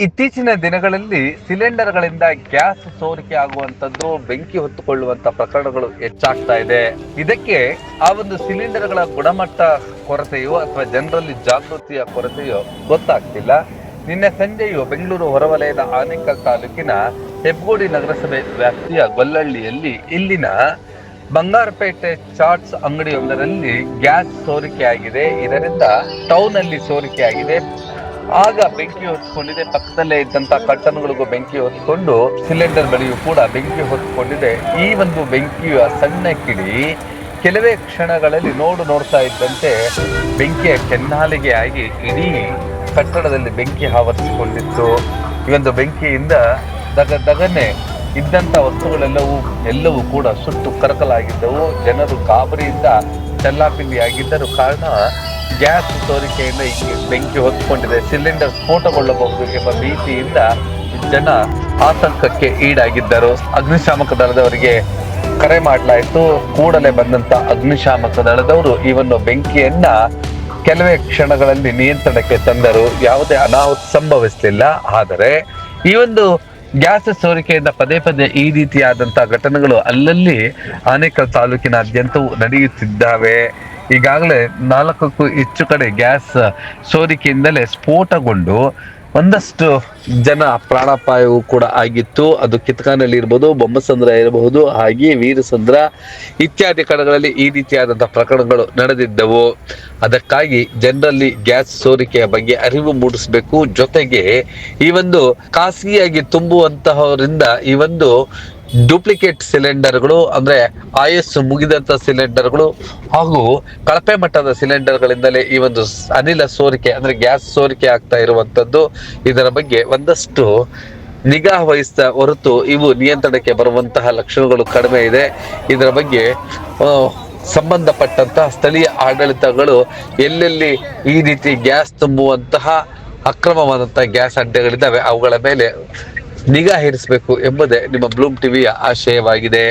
ಇತ್ತೀಚಿನ ದಿನಗಳಲ್ಲಿ ಸಿಲಿಂಡರ್ಗಳಿಂದ ಗ್ಯಾಸ್ ಸೋರಿಕೆ ಆಗುವಂತದ್ದು, ಬೆಂಕಿ ಹೊತ್ತುಕೊಳ್ಳುವಂತ ಪ್ರಕರಣಗಳು ಹೆಚ್ಚಾಗ್ತಾ ಇದೆ. ಇದಕ್ಕೆ ಆ ಒಂದು ಸಿಲಿಂಡರ್ಗಳ ಗುಣಮಟ್ಟ ಕೊರತೆಯೋ ಅಥವಾ ಜನರಲ್ಲಿ ಜಾಗೃತಿಯ ಕೊರತೆಯೋ ಗೊತ್ತಾಗ್ತಿಲ್ಲ. ನಿನ್ನೆ ಸಂಜೆಯು ಬೆಂಗಳೂರು ಹೊರವಲಯದ ಆನೇಕಲ್ ತಾಲೂಕಿನ ಹೆಬ್ಬಗೋಡಿ ನಗರಸಭೆ ವ್ಯಾಪ್ತಿಯ ಗೊಲ್ಲಹಳ್ಳಿಯಲ್ಲಿ ಇಲ್ಲಿನ ಬಂಗಾರಪೇಟೆ ಚಾಟ್ಸ್ ಅಂಗಡಿಯೊಂದರಲ್ಲಿ ಗ್ಯಾಸ್ ಸೋರಿಕೆಯಾಗಿದೆ. ಇದರಿಂದ ಟೌನ್ ಅಲ್ಲಿ ಸೋರಿಕೆಯಾಗಿದೆ. ಆಗ ಬೆಂಕಿ ಹೊತ್ಕೊಂಡಿದೆ. ಪಕ್ಕದಲ್ಲೇ ಇದ್ದಂತ ಕಟ್ಟನ್ಗಳಿಗೂ ಬೆಂಕಿ ಹೊತ್ಕೊಂಡು ಸಿಲಿಂಡರ್ ಬಳಿಯೂ ಕೂಡ ಬೆಂಕಿ ಹೊತ್ಕೊಂಡಿದೆ. ಈ ಒಂದು ಬೆಂಕಿಯ ಸಣ್ಣ ಕಿಡಿ ಕೆಲವೇ ಕ್ಷಣಗಳಲ್ಲಿ ನೋಡ್ತಾ ಇದ್ದಂತೆ ಬೆಂಕಿಯ ಕೆನ್ನಾಲಿಗೆ ಆಗಿ ಇಡೀ ಕಟ್ಟಡದಲ್ಲಿ ಬೆಂಕಿ ಆವರಿಸಿಕೊಂಡಿತ್ತು. ಈ ಒಂದು ಬೆಂಕಿಯಿಂದ ದಗನೆ ಇದ್ದಂತ ವಸ್ತುಗಳೆಲ್ಲವೂ ಕೂಡ ಸುಟ್ಟು ಕರಕಲಾಗಿದ್ದವು. ಜನರು ಗಾಬರಿಯಿಂದ ಚೆಲ್ಲಾಪಿಲ್ಲಿ ಆಗಿದ್ದರು. ಕಾರಣ ಗ್ಯಾಸ್ ಸೋರಿಕೆಯಿಂದ ಬೆಂಕಿ ಹೊತ್ಕೊಂಡಿದೆ, ಸಿಲಿಂಡರ್ ಸ್ಫೋಟಗೊಳ್ಳಬಹುದು ಎಂಬ ಭೀತಿಯಿಂದ ಜನ ಆತಂಕಕ್ಕೆ ಈಡಾಗಿದ್ದರು. ಅಗ್ನಿಶಾಮಕ ದಳದವರಿಗೆ ಕರೆ ಮಾಡಲಾಯಿತು. ಕೂಡಲೇ ಬಂದಂತ ಅಗ್ನಿಶಾಮಕ ದಳದವರು ಈ ಒಂದು ಬೆಂಕಿಯನ್ನ ಕೆಲವೇ ಕ್ಷಣಗಳಲ್ಲಿ ನಿಯಂತ್ರಣಕ್ಕೆ ತಂದರು. ಯಾವುದೇ ಅನಾಹುತ ಸಂಭವಿಸಲಿಲ್ಲ. ಆದರೆ ಈ ಒಂದು ಗ್ಯಾಸ್ ಸೋರಿಕೆಯಿಂದ ಪದೇ ಈ ರೀತಿಯಾದಂತಹ ಘಟನೆಗಳು ಅಲ್ಲಲ್ಲಿ ಆನೇಕಲ್ ತಾಲೂಕಿನಾದ್ಯಂತವೂ ನಡೆಯುತ್ತಿದ್ದಾವೆ. ಈಗಾಗಲೇ 4ಕ್ಕೂ ಹೆಚ್ಚು ಕಡೆ ಗ್ಯಾಸ್ ಸೋರಿಕೆಯಿಂದಲೇ ಸ್ಫೋಟಗೊಂಡು ಒಂದಷ್ಟು ಜನ ಪ್ರಾಣಾಪಾಯವೂ ಕೂಡ ಆಗಿತ್ತು. ಅದು ಕಿತ್ಕಾನಲ್ಲಿ ಇರಬಹುದು, ಬೊಮ್ಮಸಂದ್ರ ಇರಬಹುದು, ಹಾಗೆಯೇ ವೀರಸಂದ್ರ ಇತ್ಯಾದಿ ಕಡೆಗಳಲ್ಲಿ ಈ ರೀತಿಯಾದಂತಹ ಪ್ರಕರಣಗಳು ನಡೆದಿದ್ದವು. ಅದಕ್ಕಾಗಿ ಜನರಲ್ಲಿ ಗ್ಯಾಸ್ ಸೋರಿಕೆಯ ಬಗ್ಗೆ ಅರಿವು ಮೂಡಿಸಬೇಕು. ಜೊತೆಗೆ ಈ ಒಂದು ಖಾಸಗಿಯಾಗಿ ತುಂಬುವಂತಹವರಿಂದ ಈ ಒಂದು ಡೂಪ್ಲಿಕೇಟ್ ಸಿಲಿಂಡರ್ಗಳು, ಅಂದ್ರೆ ಆಯಸ್ಸು ಮುಗಿದಂತ ಸಿಲಿಂಡರ್ಗಳು ಹಾಗೂ ಕಳಪೆ ಮಟ್ಟದ ಸಿಲಿಂಡರ್ಗಳಿಂದಲೇ ಈ ಒಂದು ಅನಿಲ ಸೋರಿಕೆ ಅಂದ್ರೆ ಗ್ಯಾಸ್ ಸೋರಿಕೆ ಆಗ್ತಾ ಇರುವಂತದ್ದು. ಇದರ ಬಗ್ಗೆ ಒಂದಷ್ಟು ನಿಗಾ ವಹಿಸಿದ ಹೊರತು ಇವು ನಿಯಂತ್ರಣಕ್ಕೆ ಬರುವಂತಹ ಲಕ್ಷಣಗಳು ಕಡಿಮೆ ಇದೆ. ಇದರ ಬಗ್ಗೆ ಸಂಬಂಧಪಟ್ಟಂತಹ ಸ್ಥಳೀಯ ಆಡಳಿತಗಳು ಎಲ್ಲೆಲ್ಲಿ ಈ ರೀತಿ ಗ್ಯಾಸ್ ತುಂಬುವಂತಹ ಅಕ್ರಮವಾದಂತಹ ಗ್ಯಾಸ್ ಅಡ್ಡೆಗಳಿದ್ದಾವೆ ಅವುಗಳ ಮೇಲೆ ನಿಗಾ ಇರಿಸಬೇಕು ಎಂಬುದೇ ನಿಮ್ಮ ಬ್ಲೂಮ್ ಟಿವಿಯ ಆಶಯವಾಗಿದೆ.